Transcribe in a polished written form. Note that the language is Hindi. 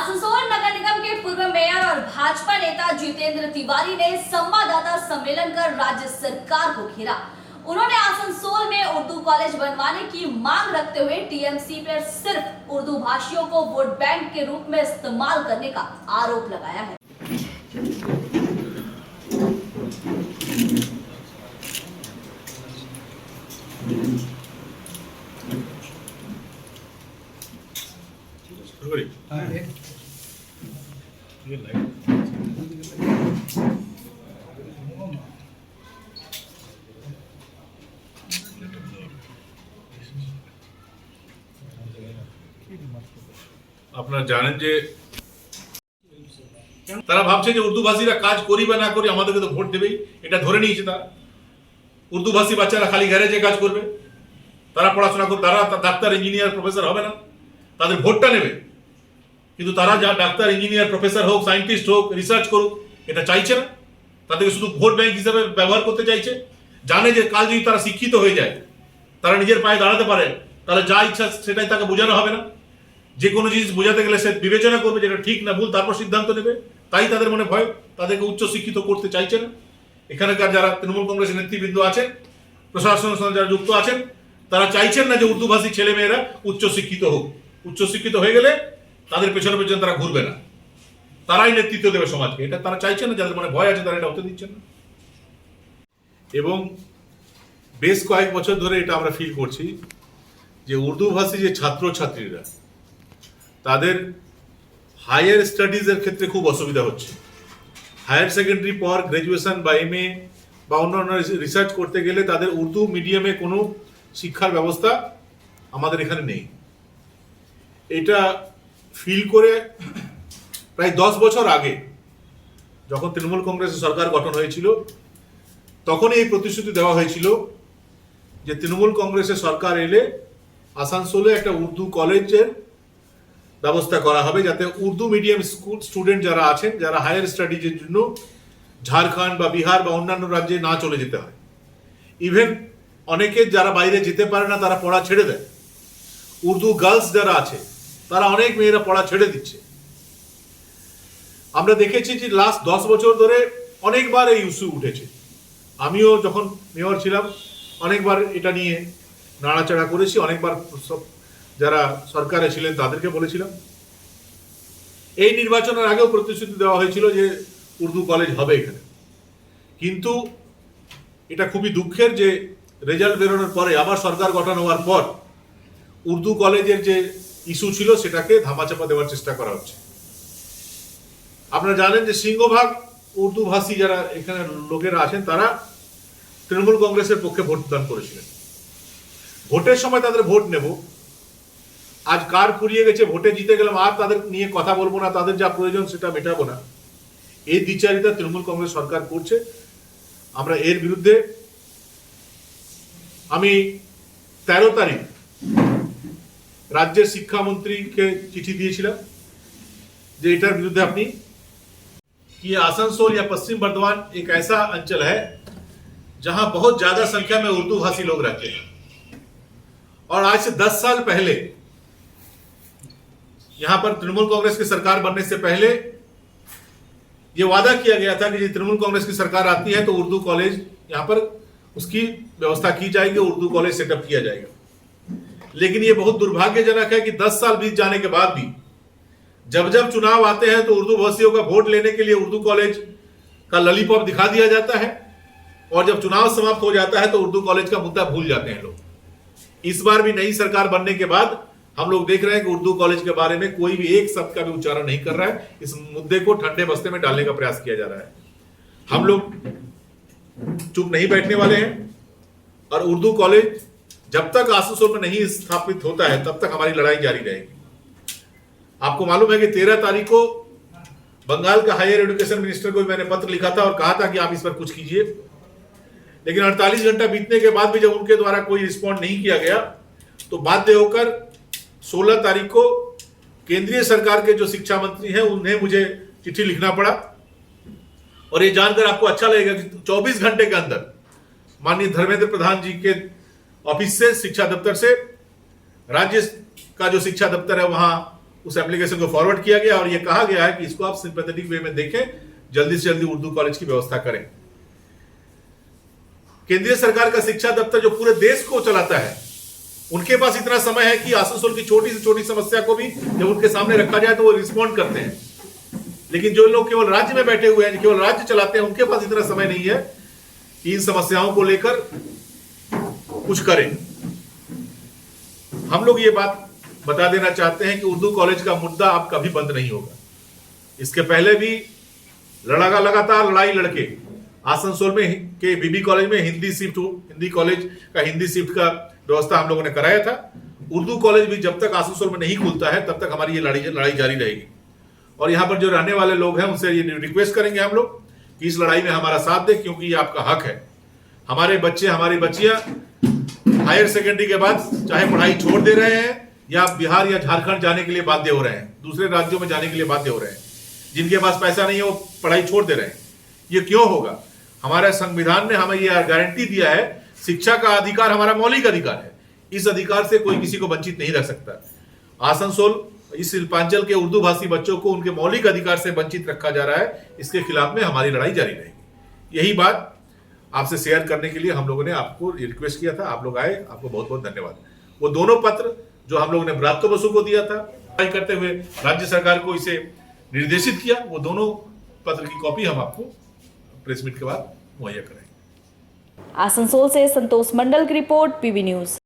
आसनसोल नगर निगम के पूर्व मेयर और भाजपा नेता जितेंद्र तिवारी ने संवाददाता सम्मेलन कर राज्य सरकार को घेरा। उन्होंने आसनसोल में उर्दू कॉलेज बनवाने की मांग रखते हुए टीएमसी पर सिर्फ उर्दू भाषियों को वोट बैंक के रूप में इस्तेमाल करने का आरोप लगाया है। আপনারা জানেন যে তারা ভাবছে যে উর্দু ভাষীরা কাজ করিবে না করে আমাদেরকে তো ভোট দেবেই, এটা ধরে নিয়েছে তারা। উর্দু ভাষী বাচ্চারা খালি গ্যারেজে কাজ করবে, তারা পড়াশোনা করবে, তারা ডাক্তার ইঞ্জিনিয়ার প্রফেসর হবে না, তাদের ভোটটা নেবে। কিন্তু তারা যা ডাক্তার ইঞ্জিনিয়ার প্রফেসর হোক, সায়েন্টিস্ট হোক, রিসার্চ করুক, এটা চাইছে না। তাদেরকে শুধু ভোট ব্যাংক হিসেবে ব্যবহার করতে চাইছে। জানে যে কাল যদি তারা শিক্ষিত হয়ে যায়, তারা নিজের পায়ে দাঁড়াতে পারে, তাহলে যা ইচ্ছা সেটাই তাকে বোঝানো হবে না। যে কোনো জিনিস বোঝাতে গেলে সে বিবেচনা করবে যেটা ঠিক না ভুল, তারপর সিদ্ধান্ত নেবে। তাই তাদের মনে ভয়, তাদেরকে উচ্চ শিক্ষিত করতে চাইছে না। এখানকার যারা তৃণমূল কংগ্রেসের নেতৃবৃন্দ আছেন, প্রশাসনের সঙ্গে যারা যুক্ত আছেন, তারা চাইছেন না যে উর্দু ভাষী ছেলে মেয়েরা উচ্চ শিক্ষিত হোক। উচ্চ শিক্ষিত হয়ে গেলে তাদের পেছনে পেছনে তারা ঘুরবে না, তারাই নেতৃত্ব দেবে সমাজকে। এটা তারা চাইছেন না, যাদের মনে ভয় আছে তারা এটা হতে দিচ্ছেন না। এবং বেশ কয়েক বছর ধরে এটা আমরা ফিল করছি যে উর্দু ভাষী যে ছাত্রছাত্রীরা, তাদের হায়ার স্টাডিজের ক্ষেত্রে খুব অসুবিধা হচ্ছে। হায়ার সেকেন্ডারি পর গ্র্যাজুয়েশন বা এমএ বা অন্যান্য রিসার্চ করতে গেলে তাদের উর্দু মিডিয়ামে কোনো শিক্ষার ব্যবস্থা আমাদের এখানে নেই। এটা ফিল করে প্রায় 10 বছর আগে যখন তৃণমূল কংগ্রেসের সরকার গঠন হয়েছিল, তখনই এই প্রতিশ্রুতি দেওয়া হয়েছিল যে তৃণমূল কংগ্রেসের সরকার এলে আসানসোলে একটা উর্দু কলেজের ব্যবস্থা করা হবে, যাতে উর্দু মিডিয়াম স্কুল স্টুডেন্ট যারা আছেন, যারা হায়ার স্টাডিজের জন্য ঝাড়খণ্ড বা বিহার বা অন্যান্য রাজ্যে না চলে যেতে হয়। ইভেন অনেকে যারা বাইরে যেতে পারে না, তারা পড়া ছেড়ে দেয়। উর্দু গার্লস যারা আছে, তারা অনেক মেয়েরা পড়া ছেড়ে দিচ্ছে। আমরা দেখেছি যে লাস্ট 10 বছর ধরে অনেকবার এই ইস্যু উঠেছে। আমিও যখন মেয়র ছিলাম অনেকবার এটা নিয়ে নাড়াচাড়া করেছি, অনেকবার যারা সরকারে ছিলেন তাদেরকে বলেছিলাম। এই নির্বাচনের আগেও প্রতিশ্রুতি দেওয়া হয়েছিল যে উর্দু কলেজ হবে এখানে। কিন্তু এটা খুবই দুঃখের যে রেজাল্ট বেরোনোর পরে, আবার সরকার গঠন হওয়ার পর উর্দু কলেজের যে ইস্যু ছিল সেটাকে ধামাচাপা দেওয়ার চেষ্টা করা হচ্ছে। আপনারা জানেন যে সিংহভাগ উর্দু ভাষী যারা এখানে লোকেরা আছেন, তারা তৃণমূল কংগ্রেসের পক্ষে ভোটদান করেছিলেন। ভোটের সময় তাদের ভোট নেব, আজ কার ফুরিয়ে গেছে, ভোটে জিতে গেলাম আর তাদের নিয়ে কথা বলবো না, তাদের যা প্রয়োজন সেটা মেটাবো না, এই দ্বিচারিতা তৃণমূল কংগ্রেস সরকার করছে। আমরা এর বিরুদ্ধে আমি 13 তারিখ রাজ্যের শিক্ষামন্ত্রীকে চিঠি দিয়েছিলাম যে এটার বিরুদ্ধে আপনি कि आसनसोल या पश्चिम बर्धमान एक ऐसा अंचल है जहां बहुत ज्यादा संख्या में उर्दू भाषी लोग रहते हैं, और आज से 10 साल पहले यहां पर तृणमूल कांग्रेस की सरकार बनने से पहले यह वादा किया गया था कि यदि तृणमूल कांग्रेस की सरकार आती है तो उर्दू कॉलेज यहां पर उसकी व्यवस्था की जाएगी, उर्दू कॉलेज सेटअप किया जाएगा। लेकिन यह बहुत दुर्भाग्यजनक है कि 10 साल बीत जाने के बाद भी जब जब चुनाव आते हैं तो उर्दू भाषियों का वोट लेने के लिए उर्दू कॉलेज का लॉलीपॉप दिखा दिया जाता है, और जब चुनाव समाप्त हो जाता है तो उर्दू कॉलेज का मुद्दा भूल जाते हैं लोग। इस बार भी नई सरकार बनने के बाद हम लोग देख रहे हैं कि उर्दू कॉलेज के बारे में कोई भी एक शब्द का भी उच्चारण नहीं कर रहा है। इस मुद्दे को ठंडे बस्ते में डालने का प्रयास किया जा रहा है। हम लोग चुप नहीं बैठने वाले हैं, और उर्दू कॉलेज जब तक आसनसोल में नहीं स्थापित होता है तब तक हमारी लड़ाई जारी रहेगी। आपको मालूम है कि 13 तारीख को बंगाल का हायर एजुकेशन मिनिस्टर को मैंने पत्र लिखा था और कहा था कि आप इस पर कुछ कीजिए, लेकिन 48 घंटा बीतने के बाद भी जब उनके द्वारा कोई रिस्पॉन्ड नहीं किया गया तो बाध्य होकर 16 तारीख को केंद्रीय सरकार के जो शिक्षा मंत्री हैं उन्हें मुझे चिट्ठी लिखना पड़ा। और ये जानकर आपको अच्छा लगेगा कि 24 घंटे के अंदर माननीय धर्मेंद्र प्रधान जी के ऑफिस से, शिक्षा दफ्तर से, राज्य का जो शिक्षा दफ्तर है वहां उस एप्लीकेशन को फॉरवर्ड किया गया और यह कहा गया है कि इसको आप सिंपैथेटिक वे में देखें, जल्दी से जल्दी उर्दू कॉलेज की व्यवस्था करें। केंद्रीय सरकार का शिक्षा दफ्तर जो पूरे देश को चलाता है, उनके पास इतना समय है कि आसनसोल की छोटी से छोटी समस्या को भी जब उनके सामने रखा जाए तो वो रिस्पॉन्ड करते हैं। लेकिन जो लोग केवल राज्य में बैठे हुए हैं, केवल राज्य चलाते हैं, उनके पास इतना समय नहीं है कि इन समस्याओं को लेकर कुछ करें। हम लोग ये बात बता देना चाहते हैं कि उर्दू कॉलेज का मुद्दा अब कभी बंद नहीं होगा। इसके पहले भी लगातार लड़ाई लड़के आसनसोल में के बीबी कॉलेज में हिंदी कॉलेज का हिंदी शिफ्ट का व्यवस्था हम लोगों ने कराया था। उर्दू कॉलेज भी जब तक आसनसोल में नहीं खुलता है तब तक हमारी ये लड़ाई जारी रहेगी। और यहाँ पर जो रहने वाले लोग हैं उनसे ये रिक्वेस्ट करेंगे हम लोग कि इस लड़ाई में हमारा साथ दें, क्योंकि ये आपका हक है। हमारे बच्चे, हमारी बच्चियां हायर सेकेंडरी के बाद चाहे पढ़ाई छोड़ दे रहे हैं या बिहार या झारखंड जाने के लिए बाध्य हो रहे हैं, दूसरे राज्यों में जाने के लिए बाध्य हो रहे हैं। जिनके पास पैसा नहीं है वो पढ़ाई छोड़ दे रहे हैं। ये क्यों होगा? हमारे संविधान ने हमें यह गारंटी दिया है, शिक्षा का अधिकार हमारा मौलिक अधिकार है। इस अधिकार से कोई किसी को वंचित नहीं रह सकता। आसनसोल इस शिल्पांचल के उर्दू भाषी बच्चों को उनके मौलिक अधिकार से वंचित रखा जा रहा है, इसके खिलाफ में हमारी लड़ाई जारी रहेगी। यही बात आपसे शेयर करने के लिए हम लोगों ने आपको रिक्वेस्ट किया था। आप लोग आए, आपको बहुत बहुत धन्यवाद। वो दोनों पत्र जो हम लोगों ने ब्रात्य बसु को दिया था, करते हुए राज्य सरकार को इसे निर्देशित किया, वो दोनों पत्र की कॉपी हम आपको प्रेस मीट के बाद मुहैया कराएंगे। आसनसोल से संतोष मंडल की रिपोर्ट, पीबी न्यूज।